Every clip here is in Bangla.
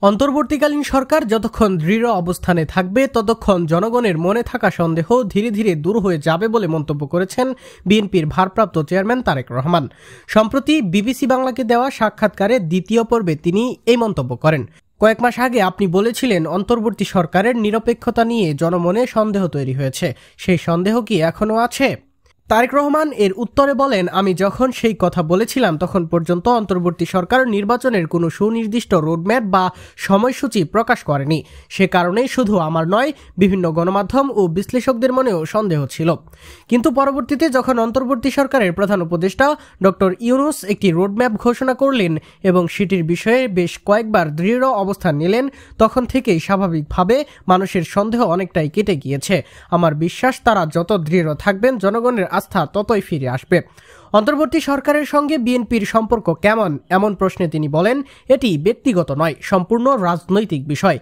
অন্তর্বর্তীকালীন সরকার যতক্ষণ দৃঢ় অবস্থানে থাকবে ততক্ষণ জনগণের মনে থাকা সন্দেহ ধীরে ধীরে দূর হয়ে যাবে বলে মন্তব্য করেছেন বিএনপির ভারপ্রাপ্ত চেয়ারম্যান তারেক রহমান। সম্প্রতি বিবিসি বাংলাকে দেওয়া সাক্ষাৎকারে দ্বিতীয় পর্বে তিনি এই মন্তব্য করেন। কয়েক মাস আগে আপনি বলেছিলেন অন্তর্বর্তী সরকারের নিরপেক্ষতা নিয়ে জনমনে সন্দেহ তৈরি হয়েছে, সেই সন্দেহ কি এখনো আছে? তারেক রহমান এর উত্তরে বলেন, আমি যখন সেই কথা বলেছিলাম তখন পর্যন্ত অন্তর্বর্তী সরকার নির্বাচনের কোনো সুনির্দিষ্ট রোডম্যাপ বা সময়সূচি প্রকাশ করেনি। সে কারণেই শুধু আমার নয়, বিভিন্ন গণমাধ্যম ও বিশ্লেষকদের মনেও সন্দেহ ছিল। কিন্তু পরবর্তীতে যখন অন্তর্বর্তী সরকারের প্রধান উপদেষ্টা ডক্টর ইউনূস একটি রোডম্যাপ ঘোষণা করলেন এবং সেটির বিষয়ে বেশ কয়েকবার দৃঢ় অবস্থান নিলেন, তখন থেকেই স্বাভাবিকভাবে মানুষের সন্দেহ অনেকটাই কেটে গিয়েছে। আমার বিশ্বাস তারা যত দৃঢ় থাকবেন জনগণের আস্থা ততই ফিরে আসবে। অন্তর্বর্তী সরকারের সঙ্গে বিএনপির সম্পর্ক কেমন এমন প্রশ্নে তিনি বলেন, এটি ব্যক্তিগত নয়, সম্পূর্ণ রাজনৈতিক বিষয়।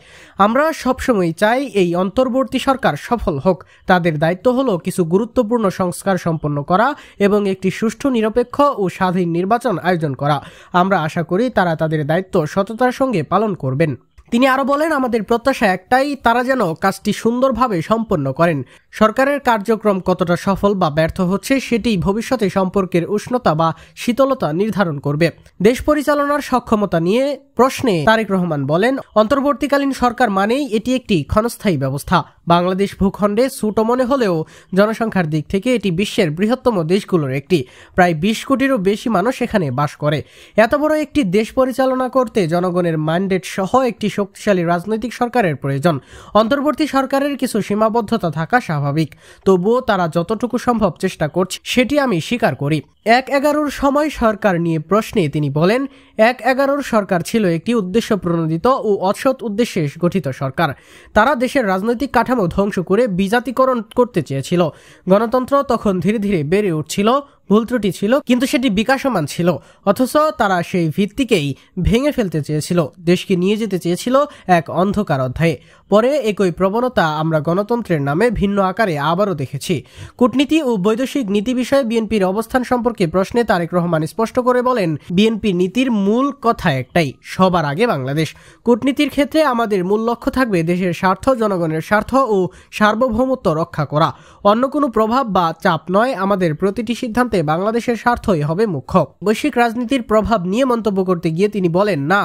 আমরা সবসময় চাই এই অন্তর্বর্তী সরকার সফল হোক। তাদের দায়িত্ব হলো কিছু গুরুত্বপূর্ণ সংস্কার সম্পন্ন করা এবং একটি সুষ্ঠু, নিরপেক্ষ ও স্বাধীন নির্বাচন আয়োজন করা। আমরা আশা করি তারা তাদের দায়িত্ব সততার সঙ্গে পালন করবেন। তিনি আরো বলেন, আমাদের প্রত্যাশা একটাই, তারা যেন কাজটি সুন্দরভাবে সম্পন্ন করেন। সরকারের কার্যক্রম কতটা সফল বা ব্যর্থ হচ্ছে সেটি ভবিষ্যতে সম্পর্কের উষ্ণতা বা শীতলতা নির্ধারণ করবে। দেশ পরিচালনার সক্ষমতা নিয়ে প্রশ্নে তারেক রহমান বলেন, অন্তর্বর্তীকালীন সরকার মানেই এটি একটি ক্ষণস্থায়ী ব্যবস্থা। বাংলাদেশ ভূখণ্ডে ছোট মনে হলেও জনসংখ্যার দিক থেকে এটি বিশ্বের বৃহত্তম দেশগুলোর একটি। প্রায় 20 কোটিরও বেশি মানুষ এখানে বাস করে। এত বড় একটি দেশ পরিচালনা করতে জনগণের ম্যান্ডেট সহ একটি শক্তিশালী রাজনৈতিক সরকারের প্রয়োজন। অন্তর্বর্তী সরকারের কিছু সীমাবদ্ধতা থাকা স্বাভাবিক, তবুও তারা যতটুকু সম্ভব চেষ্টা করছে সেটি আমি স্বীকার করি। 1/11 সময় সরকার নিয়ে প্রশ্নে তিনি বলেন, 1/11 সরকার ছিল একটি উদ্দেশ্য প্রণোদিত ও অসৎ উদ্দেশ্যে গঠিত সরকার। তারা দেশের রাজনৈতিক কাঠামো ধ্বংস করে বিজাতীকরণ করতে চেয়েছিল। গণতন্ত্র তখন ধীরে ধীরে বেড়ে উঠছিল, ভুল ত্রুটি ছিল, কিন্তু সেটি বিকাশমান ছিল। অথচ তারা সেই ভিত্তিকেই ভেঙে ফেলতে চেয়েছিল, দেশকে নিয়ে যেতে চেয়েছিল এক অন্ধকার অধ্যায়ে। পরে একই প্রবণতা আমরা গণতন্ত্রের নামে ভিন্ন আকারে আবারও দেখেছি। কূটনীতি ও বৈদেশিক নীতি বিষয়ে বিএনপির অবস্থান সম্পর্কে প্রশ্নে তারেক রহমান স্পষ্ট করে বলেন, বিএনপির নীতির মূল কথা একটাই, সবার আগে বাংলাদেশ। কূটনীতির ক্ষেত্রে আমাদের মূল লক্ষ্য থাকবে দেশের স্বার্থ, জনগণের স্বার্থ ও সার্বভৌমত্ব রক্ষা করা, অন্য কোনো প্রভাব বা চাপ নয়। আমাদের প্রতিটি সিদ্ধান্তে বাংলাদেশের স্বার্থই হবে মুখ্য। বৈশ্বিক রাজনীতির প্রভাব নিয়ে মন্তব্য করতে গিয়ে তিনি বলেন, না,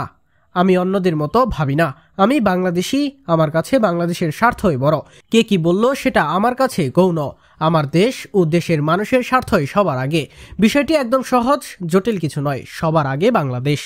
আমি অন্যদের মতো ভাবি না, আমি বাংলাদেশি, আমার কাছে বাংলাদেশের স্বার্থই বড়। কে কি বলল সেটা আমার কাছে গৌণ। আমার দেশ ও দেশের মানুষের স্বার্থই সবার আগে। বিষয়টি একদম সহজ, জটিল কিছু নয়, সবার আগে বাংলাদেশ।